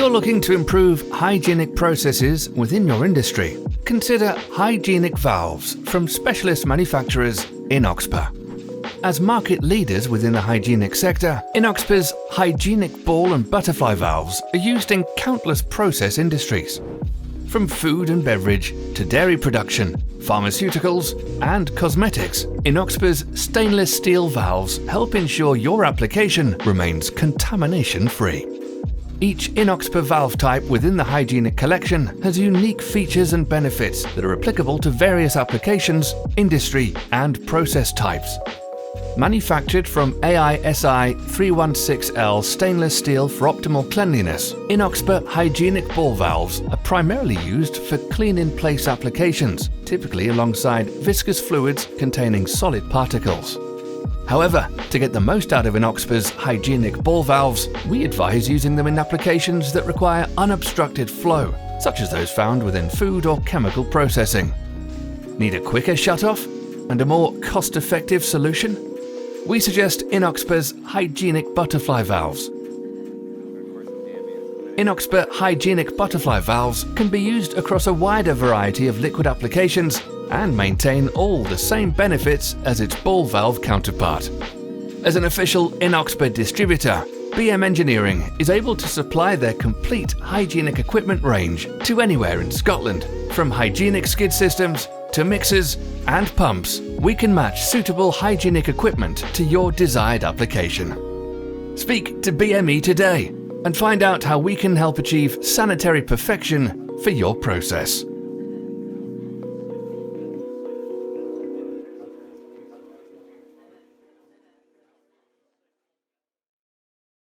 you're looking to improve hygienic processes within your industry, consider hygienic valves from specialist manufacturers Inoxpa. As market leaders within the hygienic sector, Inoxpa's hygienic ball and butterfly valves are used in countless process industries. From food and beverage to dairy production, pharmaceuticals and cosmetics, Inoxpa's stainless steel valves help ensure your application remains contamination-free. Each Inoxpa valve type within the hygienic collection has unique features and benefits that are applicable to various applications, industry and process types. Manufactured from AISI 316L stainless steel for optimal cleanliness, Inoxpa hygienic ball valves are primarily used for clean-in-place applications, typically alongside viscous fluids containing solid particles. However, to get the most out of Inoxpa's hygienic ball valves, we advise using them in applications that require unobstructed flow, such as those found within food or chemical processing. Need a quicker shutoff and a more cost-effective solution? We suggest Inoxpa's hygienic butterfly valves. Inoxpa hygienic butterfly valves can be used across a wider variety of liquid applications and maintain all the same benefits as its ball valve counterpart. As an official Inoxpa distributor, BM Engineering is able to supply their complete hygienic equipment range to anywhere in Scotland. From hygienic skid systems to mixers and pumps, we can match suitable hygienic equipment to your desired application. Speak to BME today and find out how we can help achieve sanitary perfection for your process.